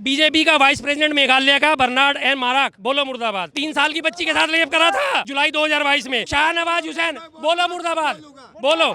BJP का vice president Meghalaya का Bernard N Marak, बोलो मुर्दाबाद। 3 साल की बच्ची के साथ रेप करा था जुलाई 2022 में। शाहनवाज हुसैन, बोलो मुर्दाबाद, बोलो।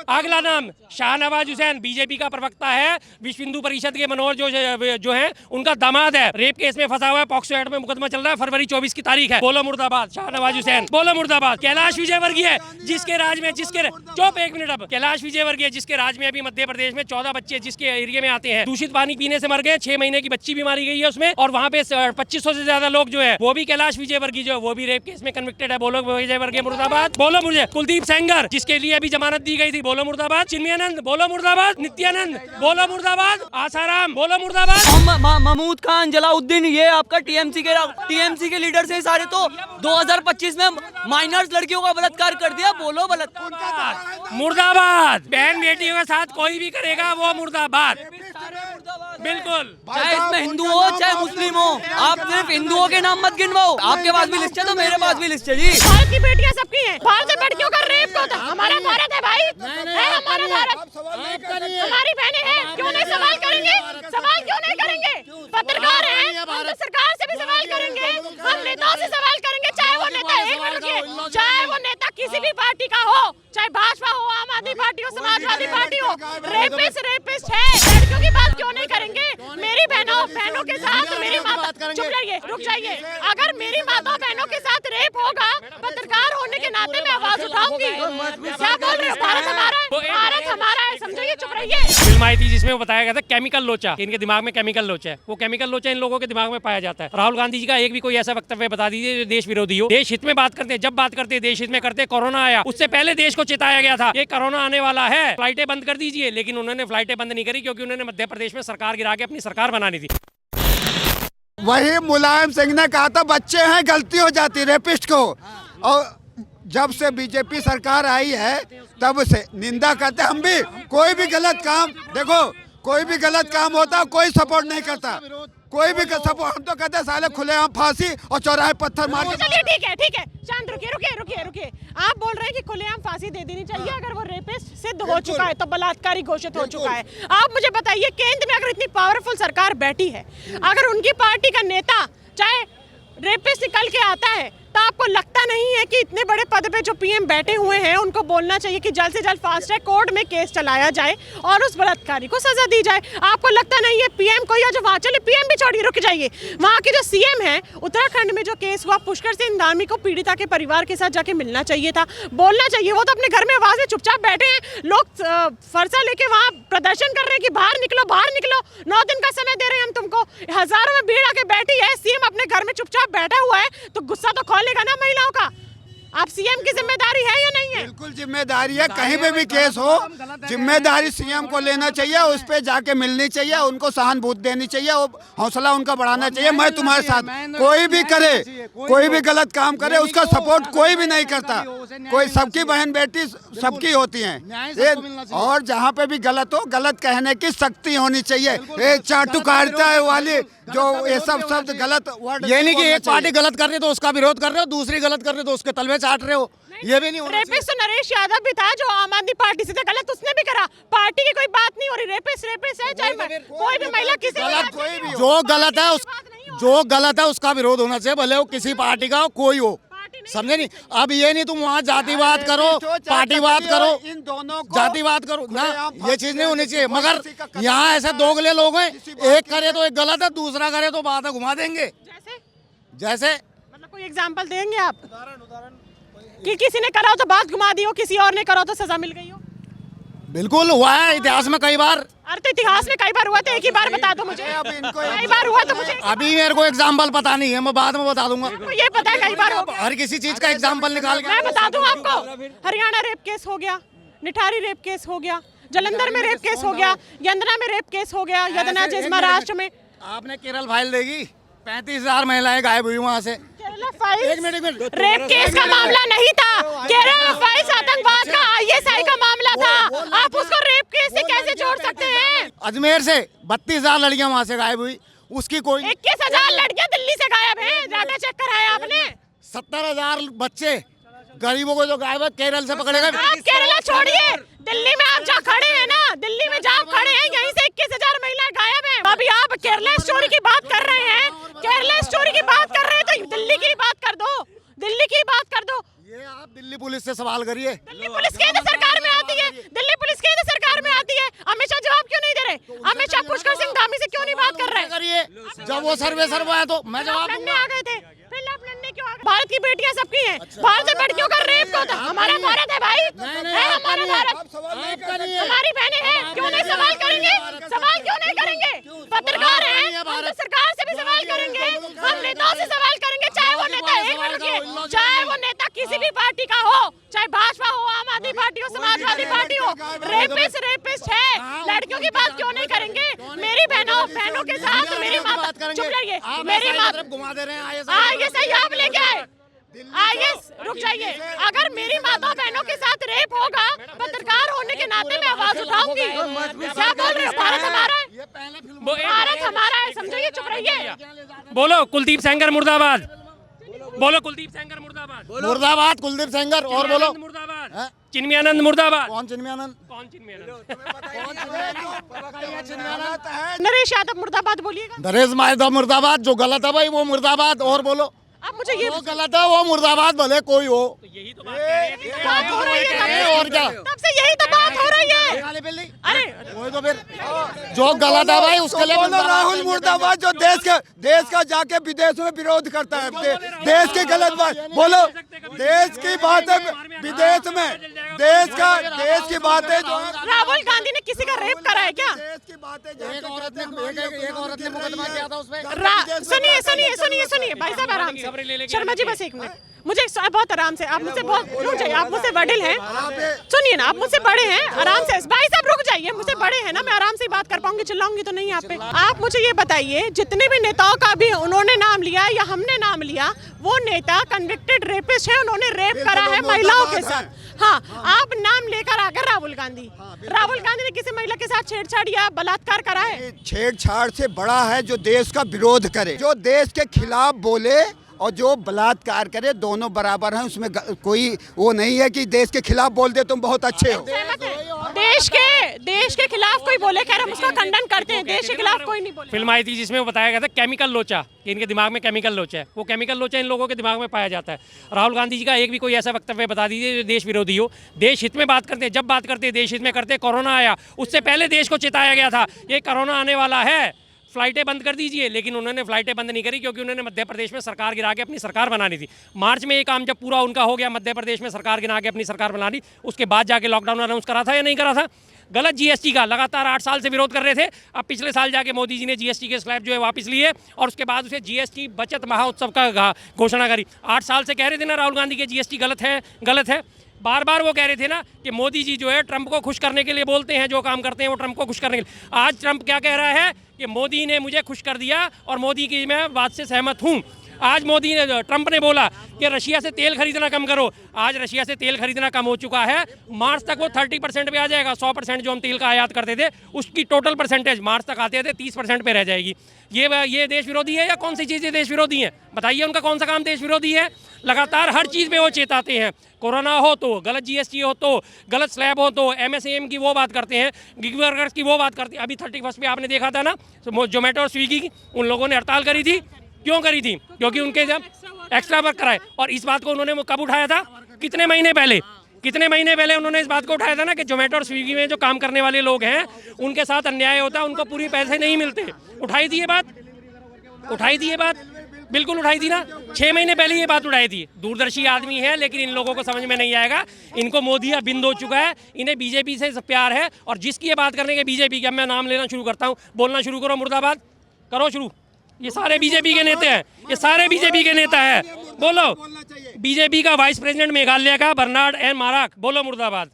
अगला नाम शाहनवाज हुसैन, बीजेपी का प्रवक्ता है, विश्व हिंदू परिषद के मनोहर जो है उनका दामाद है, रेप केस में फंसा हुआ है, पॉक्सो एक्ट में मुकदमा चल रहा है, फरवरी 24 की तारीख है। बोलो मुर्दाबाद शाहनवाज हुसैन, बोलो मुर्दाबाद। कैलाश विजयवर्गीय, जिसके राज में चुप एक मिनट। अब कैलाश विजयवर्गीय जिसके राज में अभी मध्य प्रदेश में 14 बच्चे जिसके एरिया में आते हैं दूषित पानी पीने से मर गए, 6 महीने की बच्ची भी मारी गई है उसमें, और वहाँ पे 2500 से ज्यादा लोग जो है वो भी कैलाश विजयवर्गीय जो है वो भी रेप केस में कन्विक्टेड है। बोलो विजयवर्गीय मुर्दाबाद, बोलो मुझे। कुलदीप सेंगर जिसके लिए अभी जमानत दी गई थी, बोलो मुर्दाबाद। चिन्मयानंद, बोलो मुर्दाबाद। नित्यानंद, बोलो मुर्दाबाद। आसाराम, बोलो मुर्दाबाद। महमूद खान, जलाउद्दीन, ये आपका टीएमसी के लीडर से सारे तो 2025 में माइनर्स लड़कियों का बलात्कार कर दिया, बोलो बलात्कार। मुर्दाबाद। बहन बेटियों के साथ कोई भी करेगा वो मुर्दाबाद, बिल्कुल। चाहे इसमें हिंदू हो चाहे मुस्लिम हो, आप सिर्फ हिंदुओं के नाम मत गिनवाओ। आपके पास भी लिस्ट है तो मेरे पास भी लिस्ट है जी। भारत की बेटियां सबकी हैं। भारत में लड़कियों का रेप होता है। हमारा भारत है भाई, है हमारा भारत, हमारी बहनें हैं। क्यों नहीं सवाल करेंगे? सवाल क्यों नहीं करेंगे? पत्रकार हैं, हम तो सरकार से भी सवाल करेंगे, हम नेताओं से सवाल करेंगे, चाहे वो नेता चाहे वो नेता किसी भी पार्टी का हो, चाहे भाजपा हो, आम आदमी पार्टी हो, समाजवादी पार्टी हो, रेपिस्ट है। लड़कियों की बात क्यों नहीं करेंगे? मेरी बहनों के साथ मेरी माता, चुप जाइए, रुक जाइए। अगर मेरी माता बहनों के साथ रेप होगा, पत्रकार होने के नाते मैं आवाज उठाऊंगी। क्या बोल रहे हो? भारत हमारा है, भारत हमारा है, समझिए, चुप रहिए। फिल्म आई थी जिसमें वो बताया गया था केमिकल लोचा, इनके दिमाग में केमिकल लोचा है। वो केमिकल लोचा इन लोगों के दिमाग में पाया जाता है। राहुल गांधी जी का एक भी कोई ऐसा वक्तव्य बता दीजिए जो देश विरोधी हो। देश हित में बात करते हैं, जब बात करते हैं देश हित में करते। कोरोना आया, उससे पहले देश को चेताया गया था ये कोरोना आने वाला है, फ्लाइटें बंद कर दीजिए, लेकिन उन्होंने फ्लाइटें बंद नहीं करी क्योंकि उन्होंने मध्य प्रदेश में सरकार गिरा के अपनी सरकार बनानी थी। वही मुलायम सिंह ने कहा था बच्चे हैं, गलती हो जाती रेपिस्ट को, और जब से बीजेपी सरकार आई है तब से निंदा करते। हम भी कोई भी गलत काम, देखो कोई भी गलत काम होता कोई सपोर्ट नहीं करता, कोई भी सपोर्ट। हम तो कहते साले खुलेआम फांसी और चौराहे पत्थर मार के। चलिए ठीक है शांत रुकिए। आप बोल रहे हैं कि खुलेआम फांसी दे देनी चाहिए अगर वो रेपिस्ट सिद्ध हो चुका है, तो बलात्कारी घोषित हो चुका है। आप मुझे बताइए, केंद्र में अगर इतनी पावरफुल सरकार बैठी है, अगर उनकी पार्टी का नेता चाहे रेपिस्ट निकल के आता है, तो आपको लगता नहीं है कि इतने बड़े पद पे जो पीएम बैठे हुए हैं उनको बोलना चाहिए कि जल्द से जल्द फास्ट ट्रैक कोर्ट में केस चलाया जाए और उस बलात्कारी को सजा दी जाए? आपको लगता नहीं है पीएम को, या जो वहाँ चले पीएम भी छोड़िए, रुक जाइए, वहाँ के जो सीएम है उत्तराखंड में जो केस हुआ, पुष्कर सिंह धामी को पीड़िता के परिवार के साथ जाके मिलना चाहिए था, बोलना चाहिए। वो तो अपने घर में आवाज में चुपचाप बैठे हैं, लोग फरसा लेके वहाँ प्रदर्शन कर रहे हैं कि बाहर निकलो, 9 दिन का समय दे रहे हैं हम तुमको। हजारों में भीड़ आके बैठी है, सीएम अपने घर में चुपचाप बैठा हुआ है, तो गुस्सा तो खोलेगा ना महिलाओं का। आप सीएम की जिम्मेदारी है या नहीं है? बिल्कुल जिम्मेदारी है, कहीं पे भी केस हो जिम्मेदारी सीएम को लेना चाहिए, उस पे जाके मिलनी चाहिए, उनको सहानुभूति देनी चाहिए, हौसला उनका बढ़ाना चाहिए। मैं तुम्हारे साथ, कोई भी करे, कोई भी गलत काम करे, उसका सपोर्ट कोई भी नहीं करता, कोई सबकी बहन बेटी सबकी होती हैं, और जहाँ पे भी गलत हो, गलत कहने की शक्ति होनी चाहिए। ये चाटुकारिता वाली जो ये सब शब्द गलत वर्ड, ये नहीं कि एक पार्टी गलत कर रही है तो उसका विरोध कर रहे हो, दूसरी गलत कर रही है तो उसके तलवे चाट रहे हो, ये भी नहीं होना चाहिए। रेपिस्ट तो नरेश यादव भी था जो आम आदमी पार्टी से था, गलत उसने भी करा, पार्टी की कोई बात नहीं हो रही। रेपिस्ट है, चाहे कोई भी महिला किसी भी, जो गलत है उसका विरोध होना चाहिए, भले वो किसी पार्टी का हो, कोई हो, समझे नहीं? अब ये नहीं तुम वहाँ जातिवाद करो, पार्टीवाद करो, इन दोनों को जातिवाद करो ना, ये चीज नहीं होनी चाहिए। मगर यहाँ ऐसे दोगले लोग हैं, एक करे तो एक गलत है, दूसरा करे तो बात घुमा देंगे। जैसे मतलब कोई एग्जांपल देंगे आप कि किसी ने करा हो तो बात घुमा दी हो, किसी और ने करा हो तो सजा मिल गई हो? बिल्कुल हुआ है इतिहास में कई बार। अरे तो इतिहास में कई बार हुआ, तो एक ही बार बता दो मुझे। कई बार हुआ तो मुझे अभी मेरे को एग्जाम्पल पता नहीं है, मैं बाद में बता दूंगा। ये पता है कई बार हो गया। हर किसी चीज का एग्जाम्पल निकाल के मैं बता दूं आपको, हरियाणा रेप केस हो गया, निठारी रेप केस हो गया, जलंधर में रेप केस हो गया, यंदना में रेप केस हो गया, यदना जिस महाराष्ट्र में। आपने केरल फाइल देगी, 35,000 महिलाएं गायब हुई वहाँ से। एक मिनट, रेप केस का मामला नहीं था, केरल फाइल्स आतंकवाद का ISI का मामला था, आप उसको रेप केस से कैसे जोड़ सकते हैं? अजमेर से 32,000 लड़कियां वहाँ से गायब हुई, उसकी कोई 21,000 लड़कियां दिल्ली से गायब हैं, डाटा चेक कराया आपने? 70,000 बच्चे गरीबों को जो गायब है केरल से पकड़े गए। आप केरला छोड़िए, दिल्ली में आप जहाँ खड़े हैं ना, दिल्ली में जहाँ खड़े हैं, यहीं से 21,000 महिलाएं गायब हैं। अभी आप केरला उससे सवाल करिए। दिल्ली पुलिस केंद्र सरकार में आती है, दिल्ली पुलिस केंद्र सरकार में आती है, अमित शाह जवाब क्यों नहीं दे रहे? अमित शाह पुष्कर सिंह धामी से क्यों नहीं बात कर रहे? करिए, जब वो सर्वे है तो मैं जवाब लड़ने आ गए थे, फिर आप लड़ने क्यों आ गए? भारत की बेटियां सबकी हैं, भारत में लड़कियों का रेप होता है, हमारा भारत है भाई, है हमारा भारत, हमारी बहनें हैं, क्यों नहीं सवाल करेंगे? सवाल क्यों नहीं करेंगे? पत्रकार हैं, हम तो सरकार से भी सवाल करेंगे, हम नेताओं से सवाल करेंगे, चाहे वो नेता एक मिनट रुकिए, चाहे वो नेता किसी भी पार्टी का हो, चाहे भाजपा हो, आम आदमी पार्टी हो, समाजवादी पार्टी हो, रेपिस्ट है, लड़कियों की बात क्यों नहीं करेंगे? मेरी बहनों के साथ मेरी माता, चुप रहिए, मेरी माता घुमा दे रहे हैं आइए सही आप लेके आए, आइए रुक जाइए। अगर मेरी माता बहनों के साथ रेप होगा, पत्रकार होने के नाते मैं आवाज उठाऊंगी। क्या बोल रहे हो? भारत हमारा है, भारत हमारा है, समझिए, चुप रहिए। बोलो कुलदीप सेंगर मुर्दाबाद, बोलो कुलदीप सेंगर मुर्दाबाद, मुर्दाबाद कुलदीप सेंगर, और बोलो मुर्दाबाद, चिन्मयानंद मुर्दाबाद। कौन चिन्मयानंद? कौन चिन्मयानंद? नरेश यादव मुर्दाबाद बोलिएगा। नरेश यादव मुर्दाबाद, जो गलत है भाई वो मुर्दाबाद, और बोलो अब मुझे ये जो गलत है वो मुर्दाबाद, भले कोई हो। यही तो बात कह रहे हैं। बात हो रही है, और क्या? तब से यही तो बात हो रही है। अरे वही तो फिर जो गलत है भाई उसके लिए बोलो राहुल मुर्दाबाद, जो देश का जाके विदेश में विरोध करता है, देश की गलत बात बोलो, देश की बात है विदेश में, देश की बात है जो राहुल गांधी ने किसी का रेप करा है क्या? देश की बात है। एक औरत ने मुकदमा किया था उसमें। सुनिए भाई साहब, आराम से, शर्मा जी बस एक मिनट, मुझे बहुत आराम से, आप मुझसे बहुत रुक जाइए, आप मुझसे वडील हैं, सुनिए ना, आप मुझसे बड़े हैं, आराम से भाई साहब रुक जाइए, मुझसे बड़े हैं ना, मैं आराम से बात कर पाऊंगी, चिल्लाऊंगी तो नहीं आप पे। आप मुझे ये बताइए, जितने भी नेताओं का भी उन्होंने नाम लिया या हमने नाम लिया, वो नेता कन्विक्टेड रेपिस्ट है, उन्होंने रेप करा है महिलाओं के साथ। हाँ, आप नाम लेकर आकर राहुल गांधी ने किसी महिला के साथ छेड़छाड़ या बलात्कार करा है? छेड़छाड़ से बड़ा है जो देश का विरोध करे, जो देश के खिलाफ बोले और जो बलात्कार करे, दोनों बराबर हैं, उसमें कोई वो नहीं है कि देश के खिलाफ बोल दे तुम बहुत अच्छे हो। देश के खिलाफ कोई बोले, खैर हम उसका खंडन करते हैं, देश के खिलाफ कोई नहीं बोले। फिल्म आई थी जिसमें वो बताया गया था केमिकल लोचा, कि इनके दिमाग में केमिकल लोचा है, वो केमिकल लोचा इन लोगों के दिमाग में पाया जाता है। राहुल गांधी जी का एक भी कोई ऐसा वक्तव्य बता दीजिए जो देश विरोधी हो। देश हित में बात करते हैं, जब बात करते हैं देश हित में करते हैं। कोरोना आया, उससे पहले देश को चेताया गया था ये कोरोना आने वाला है, फ्लाइटें बंद कर दीजिए, लेकिन उन्होंने फ्लाइटें बंद नहीं करी, क्योंकि उन्होंने मध्य प्रदेश में सरकार गिरा के अपनी सरकार बनानी थी। मार्च में ये काम जब पूरा उनका हो गया, मध्य प्रदेश में सरकार गिरा के अपनी सरकार बनानी, उसके बाद जाके लॉकडाउन अनाउंस करा था या नहीं करा था? गलत जीएसटी का लगातार 8 साल से विरोध कर रहे थे। अब पिछले साल जाके मोदी जी ने जीएसटी के स्लैब जो है वापस लिए, और उसके बाद उसे जीएसटी बचत महाउत्सव का घोषणा करी। 8 साल से कह रहे थे ना राहुल गांधी के जीएसटी गलत है। बार बार वो कह रहे थे ना कि मोदी जी जो है ट्रंप को खुश करने के लिए बोलते हैं, जो काम करते हैं वो ट्रंप को खुश करने के लिए। आज ट्रंप क्या कह रहा है कि मोदी ने मुझे खुश कर दिया और मोदी की मैं बात से सहमत हूँ। आज ट्रंप ने बोला कि रशिया से तेल खरीदना कम करो। आज रशिया से तेल खरीदना कम हो चुका है, मार्च तक वो 30% पे आ जाएगा। 100% जो हम तेल का आयात करते थे उसकी टोटल परसेंटेज मार्च तक आते थे 30% पे रह जाएगी। ये देश विरोधी है या कौन सी चीज़ें देश विरोधी हैं? बताइए, उनका कौन सा काम देश विरोधी है? लगातार हर चीज़ में वो चेताते हैं, कोरोना हो तो, गलत जीएसटी हो तो, गलत स्लैब हो तो, एमएसएम की वो बात करते हैं, गिग वर्कर्स की वो बात करते हैं। अभी 31 पे आपने देखा था ना, जोमेटो और स्विगी की उन लोगों ने हड़ताल करी थी। क्यों करी थी? क्योंकि उनके जब एक्स्ट्रा वर्क कराए। और इस बात को उन्होंने कब उठाया था? कितने महीने पहले उन्होंने इस बात को उठाया था ना कि जोमेटो और स्विगी में जो काम करने वाले लोग हैं उनके साथ अन्याय होता है, उनको पूरी पैसे नहीं मिलते। उठाई थी ये बात, बिल्कुल उठाई थी ना। 6 महीने पहले ये बात उठाई थी। दूरदर्शी आदमी है, लेकिन इन लोगों को समझ में नहीं आएगा। इनको मोदी या बिंद हो चुका है, इन्हें बीजेपी से प्यार है। और जिसकी ये बात करने के बीजेपी की, अब मैं नाम लेना शुरू करता हूँ, बोलना शुरू करो, मुर्दाबाद करो शुरू। ये सारे बीजेपी के नेता हैं, ये सारे बीजेपी के नेता हैं। बोलो, बीजेपी का वाइस प्रेसिडेंट मेघालय का बर्नार्ड एन माराक, बोलो मुर्दाबाद।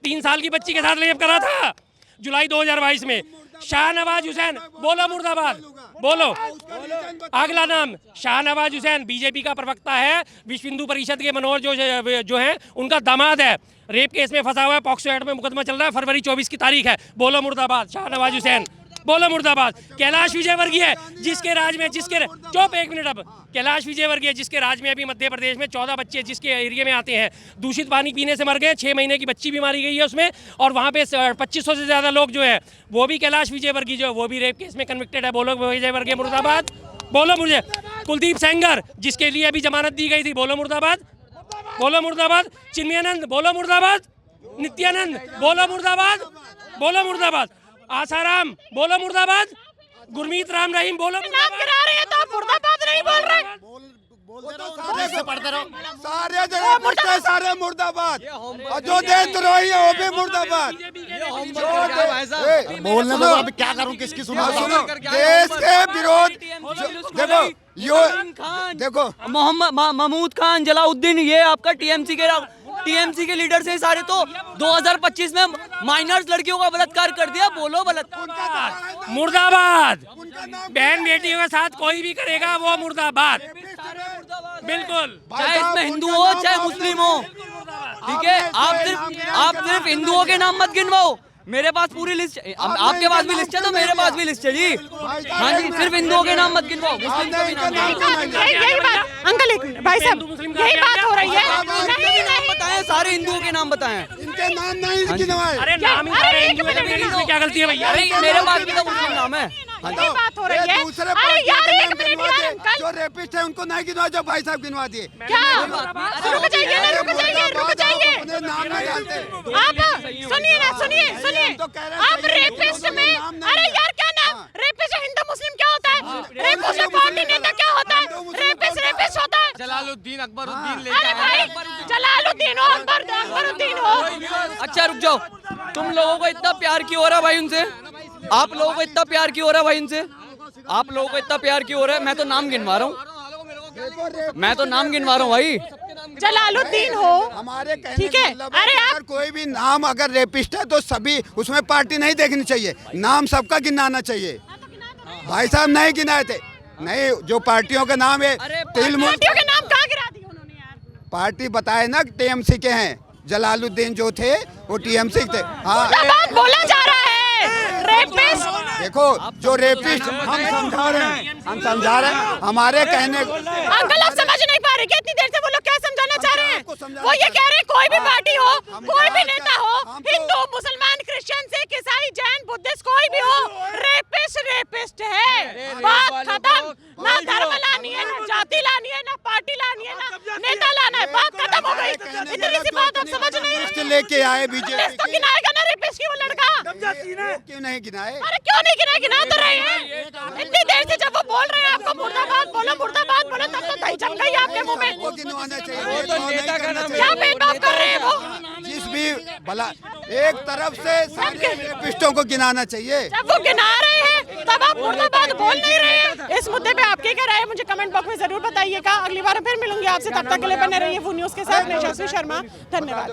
3 साल की बच्ची के साथ रेप करा था जुलाई 2022 में। शाहनवाज हुसैन, बोलो मुर्दाबाद, बोलो। अगला नाम शाहनवाज हुसैन, बीजेपी का प्रवक्ता है, विश्व हिंदू परिषद के मनोहर जो है उनका दामाद है, रेप केस में फंसा हुआ है, पॉक्सो एक्ट में मुकदमा चल रहा है, फरवरी 24 की तारीख है। बोलो मुर्दाबाद, शाहनवाज हुसैन, बोलो मुर्दाबाद। कैलाश विजयवर्गीय, जिसके राज में चुप एक मिनट, अब कैलाश विजयवर्गीय जिसके राज में अभी मध्य प्रदेश में 14 बच्चे जिसके एरिया में आते हैं दूषित पानी पीने से मर गए, 6 महीने की बच्ची भी मारी गई है उसमें, और वहाँ पे 2500 से ज़्यादा लोग जो है वो भी कैलाश विजयवर्गीय जो है वो भी रेप केस में कन्विक्टेड है। बोलो विजयवर्गीय मुर्दाबाद, बोलो मुझे। कुलदीप सेंगर जिसके लिए अभी जमानत दी गई थी, बोलो मुर्दाबाद, बोलो मुर्दाबाद। चिन्मयानंद बोलो मुर्दाबाद। नित्यानंद बोलो मुर्दाबाद। बोलो मुर्दाबाद। आसाराम बोलो मुर्दाबाद। गुरमीत राम रहीम बोलो नाम मुर्दाबाद। गिरा रहे हैं तो आप मुर्दाबाद नहीं बोल रहे। पढ़ते रहो। सारे जगह पढ़ते हैं, सारे मुर्दाबाद, और जो देशद्रोही है वो भी मुर्दाबाद। बोलने दो, अभी क्या करूं, किसकी सुनो? सुनो, देश के विरोध देखो यो देखो मोहम्मद महमूद खान, जलाउद्दीन, ये आपका टीएमसी के लीडर से सारे तो 2025 में माइनर्स लड़कियों का बलात्कार कर दिया। बोलो बलात्कार। मुर्दाबाद। बहन बेटियों के साथ कोई भी करेगा वो मुर्दाबाद। बिल्कुल, चाहे इसमें हिंदू हो चाहे मुस्लिम हो, ठीक है। आप सिर्फ हिंदुओं के नाम मत गिनवाओ। मेरे पास पूरी लिस्ट है, आपके पास भी लिस्ट है तो मेरे पास भी लिस्ट है जी। हाँ जी, सिर्फ हिंदुओं के नाम मत गिनवाओ, मुस्लिम के भी नाम यही बात अंकल, एक मिनट भाई साहब, यही बात हो रही है। नहीं नाम बताएं, सारे हिंदुओं के नाम बताएं। इनके नाम नहीं गिनवाए। अरे नाम ही सारे हिंदू हैं, मेरी इसमें क्या गलती है भैया? अरे मेरे पास भी तो मुस्लिम नाम है। यही बात हो रही है। दूसरे अरे यार पार्टी एक के मिनट नाम यार गिनवा अंकल, दिए, जो रेपिस्ट है उनको नहीं गिनवा, जो भाई साहब गिनवा दिए। क्या रुक जाइए ना, रुक जाइए, रुक जाइए। उन्हें नाम नहीं डालते। आप सुनिए ना, सुनिए सुनिए, आप रेपिस्ट में, अरे यार क्या नाम, रेपिस्ट हिंदू मुस्लिम क्या होता है? रेपिस्ट पार्टी नेता क्या होता है? रेपिस्ट होता है जलालुद्दीन अकबरुद्दीन अरे भाई जलालुद्दीन हो, अकबरुद्दीन हो। अच्छा रुक जाओ, तुम लोगों को इतना प्यार क्यों हो रहा है भाई उनसे? आप लोगों को इतना प्यार क्यों हो रहा है भाई उनसे? आप लोगों को इतना प्यार क्यों हो रहा है? मैं तो नाम गिनवा रहा हूँ, मैं तो नाम गिनवा रहा हूँ भाई। जलालुद्दीन हो, हमारे कहने ठीक का है। मतलब अरे आप अगर कोई भी नाम अगर रेपिस्ट है तो सभी उसमें पार्टी नहीं देखनी चाहिए, नाम सबका गिनाना चाहिए। भाई साहब नहीं गिनाए थे, नहीं, जो पार्टियों के नाम है पार्टियों के नाम कहाँ गिरा दिए उन्होंने यार? पार्टी बताए ना टीएमसी के हैं, जलालुद्दीन जो थे वो टीएमसी थे। हाँ बात बोला जा रहा है, रेपिस्ट। देखो जो रेपिस्ट हम समझा रहे हैं, हमारे कहने अंकल आप समझ नहीं पा रहे कि इतनी देर से वो लोग क्या समझाना चाह रहे हैं? वो ये कह रहे हैं कोई भी पार्टी हो, कोई भी नेता हो, हिंदू मुसलमान क्रिश्चियन सिख ईसाई जैन बुद्धिस्ट कोई भी हो, रेपिस्ट है। बात खत्म। ना धर्म लानी है, ना जाति लानी है, ना पार्टी लानी है, ना नेता लाना है। बात खत्म हो गई। इतनी सी बात आप समझ नहीं लिस्ट रहे। लेके आए बीजेपी लिस्ट तो गिनाएगा ना रेपिस्ट की वो लड़का। क्यों नहीं गिनाए? अरे क्यों नहीं गिना? गिना तो रहे हैं। इतनी देर से जब वो बोल रहे हैं आपको मुर्दाबाद बोलो, मुर्दाबाद बोलो, तब तो दही जम गई आपके मुंह में। वो गिनवाना चाहिए, भेदभाव नहीं करना क्या चाहिए। भेदभाव कर रहे हैं वो? जिस भी भला एक तरफ से सारे रेपिस्टों को गिनाना चाहिए। जब वो गिना रहे हैं तब आप मुर्दाबाद बोल नहीं रहे हैं। इस मुद्दे पे आपकी क्या राय है मुझे कमेंट बॉक्स में जरूर बताइएगा। अगली बार फिर मिलूंगी आपसे, तब तक के लिए बने रहिए वो न्यूज़ के साथ। मैं यशस्वी शर्मा, धन्यवाद।